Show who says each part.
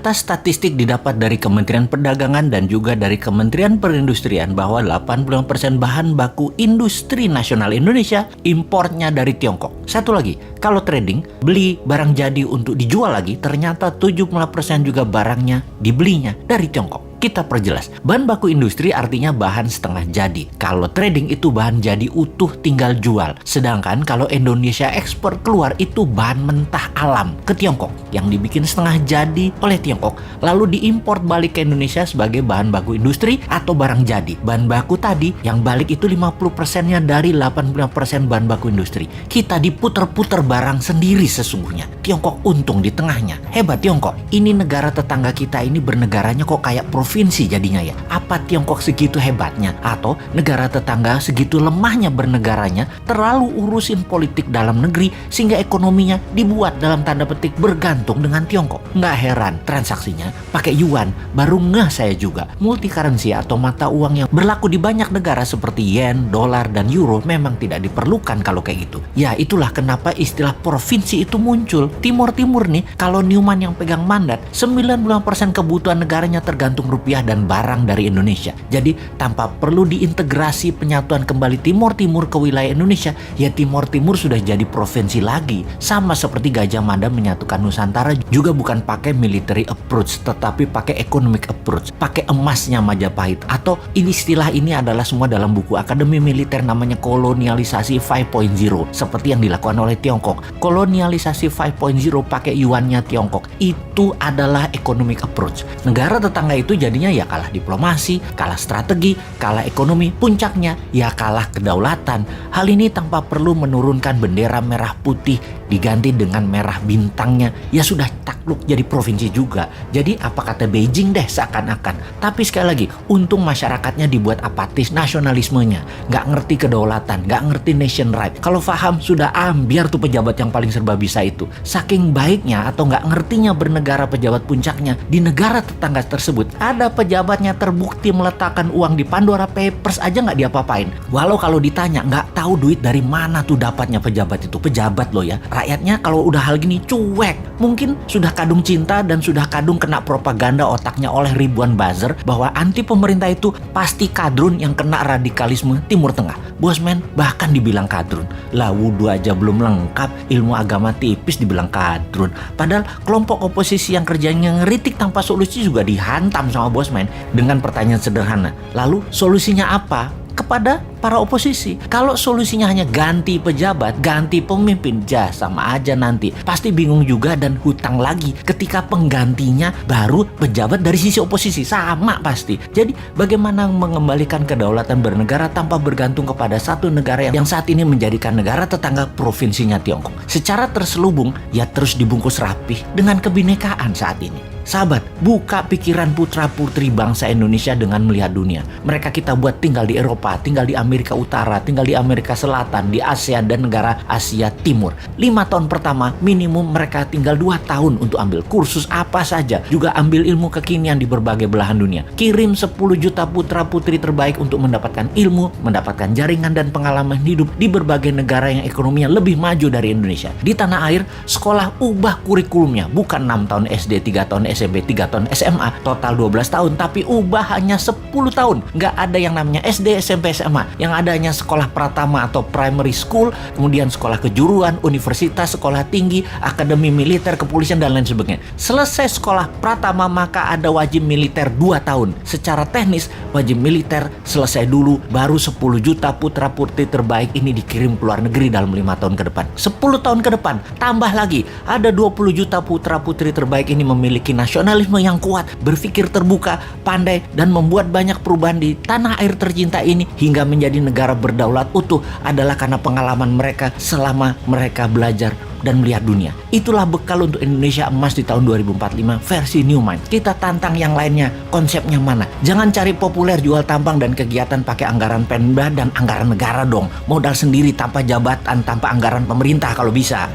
Speaker 1: Data statistik didapat dari Kementerian Perdagangan dan juga dari Kementerian Perindustrian bahwa 85% bahan baku industri nasional Indonesia importnya dari Tiongkok. Satu lagi, kalau trading, beli barang jadi untuk dijual lagi, ternyata 70% juga barangnya dibelinya dari Tiongkok. Kita perjelas, bahan baku industri artinya bahan setengah jadi. Kalau trading itu bahan jadi utuh tinggal jual. Sedangkan kalau Indonesia ekspor keluar itu bahan mentah alam ke Tiongkok yang dibikin setengah jadi oleh Tiongkok lalu diimpor balik ke Indonesia sebagai bahan baku industri atau barang jadi. Bahan baku tadi yang balik itu 50%-nya dari 85% bahan baku industri. Kita diputer-puter barang sendiri sesungguhnya. Tiongkok untung di tengahnya. Hebat Tiongkok. Ini negara tetangga kita ini bernegaranya kok kayak provinsi jadinya ya. Apa Tiongkok segitu hebatnya? Atau negara tetangga segitu lemahnya bernegaranya, terlalu urusin politik dalam negeri sehingga ekonominya dibuat dalam tanda petik bergantung dengan Tiongkok. Nggak heran transaksinya pakai yuan. Baru ngeh saya juga. Multi currency atau mata uang yang berlaku di banyak negara seperti yen, dolar, dan euro memang tidak diperlukan kalau kayak gitu. Ya itulah kenapa istilah provinsi itu muncul. Timur nih, kalau Newman yang pegang mandat, 90% kebutuhan negaranya tergantung rupiah dan barang dari Indonesia. Jadi tanpa perlu diintegrasi penyatuan kembali Timur ke wilayah Indonesia, ya Timur sudah jadi provinsi lagi. Sama seperti Gajah Mada menyatukan Nusantara juga bukan pakai military approach, tetapi pakai economic approach, pakai emasnya Majapahit. Atau istilah ini adalah semua dalam buku Akademi Militer, namanya kolonialisasi 5.0, seperti yang dilakukan oleh Tiongkok. Kolonialisasi 5.0 pakai yuannya Tiongkok. Itu adalah economic approach. Negara tetangga itu jadinya ya kalah diplomasi, kalah strategi, kalah ekonomi, puncaknya ya kalah kedaulatan. Hal ini tanpa perlu menurunkan bendera merah putih diganti dengan merah bintangnya, ya sudah takluk jadi provinsi juga. Jadi apa kata Beijing deh seakan-akan. Tapi sekali lagi, untung masyarakatnya dibuat apatis nasionalismenya, nggak ngerti kedaulatan, nggak ngerti nation right. Kalau paham sudah biar tuh pejabat yang paling serba bisa itu. Saking baiknya atau nggak ngertinya bernegara pejabat puncaknya, di negara tetangga tersebut ada pejabatnya terbukti meletakkan uang di Pandora Papers aja nggak diapa-apain. Walau kalau ditanya nggak tahu duit dari mana tuh dapatnya pejabat itu. Pejabat loh ya. Rakyatnya kalau udah hal gini cuek. Mungkin sudah kadung cinta dan sudah kadung kena propaganda otaknya oleh ribuan buzzer bahwa anti pemerintah itu pasti kadrun yang kena radikalisme Timur Tengah. Bosman bahkan dibilang kadrun. Lah wudhu aja belum lengkap, ilmu agama tipis dibilang kadrun. Padahal kelompok oposisi yang kerjanya ngeritik tanpa solusi juga dihantam sama Bosman dengan pertanyaan sederhana. Lalu solusinya apa? Kepada para oposisi. Kalau solusinya hanya ganti pejabat, ganti pemimpin, sama aja nanti. Pasti bingung juga dan hutang lagi ketika penggantinya baru pejabat dari sisi oposisi. Sama pasti. Jadi bagaimana mengembalikan kedaulatan bernegara tanpa bergantung kepada satu negara yang saat ini menjadikan negara tetangga provinsinya Tiongkok. Secara terselubung, ya terus dibungkus rapih dengan kebinekaan saat ini. Sahabat, buka pikiran putra-putri bangsa Indonesia dengan melihat dunia. Mereka kita buat tinggal di Eropa, tinggal di Amerika Utara, tinggal di Amerika Selatan, di ASEAN dan negara Asia Timur. 5 tahun pertama minimum mereka tinggal 2 tahun untuk ambil kursus apa saja. Juga ambil ilmu kekinian di berbagai belahan dunia. Kirim 10 juta putra-putri terbaik untuk mendapatkan ilmu, mendapatkan jaringan dan pengalaman hidup di berbagai negara yang ekonominya lebih maju dari Indonesia. Di tanah air, sekolah ubah kurikulumnya. Bukan 6 tahun SD, 3 tahun SMP, 3 tahun SMA, total 12 tahun, tapi ubah hanya 10 tahun. Nggak ada yang namanya SD, SMP, SMA. Yang ada hanya sekolah pratama atau primary school, kemudian sekolah kejuruan, universitas, sekolah tinggi, akademi militer, kepolisian, dan lain sebagainya. Selesai sekolah pratama, maka ada wajib militer 2 tahun. Secara teknis, wajib militer selesai dulu, baru 10 juta putra-putri terbaik ini dikirim ke luar negeri dalam 5 tahun ke depan. 10 tahun ke depan, tambah lagi, ada 20 juta putra-putri terbaik ini memiliki nasionalisme yang kuat, berpikir terbuka, pandai, dan membuat banyak perubahan di tanah air tercinta ini hingga menjadi negara berdaulat utuh adalah karena pengalaman mereka selama mereka belajar dan melihat dunia. Itulah bekal untuk Indonesia emas di tahun 2045 versi Newman. Kita tantang yang lainnya, konsepnya mana? Jangan cari populer jual tampang dan kegiatan pakai anggaran Pemda dan anggaran negara dong. Modal sendiri tanpa jabatan, tanpa anggaran pemerintah kalau bisa.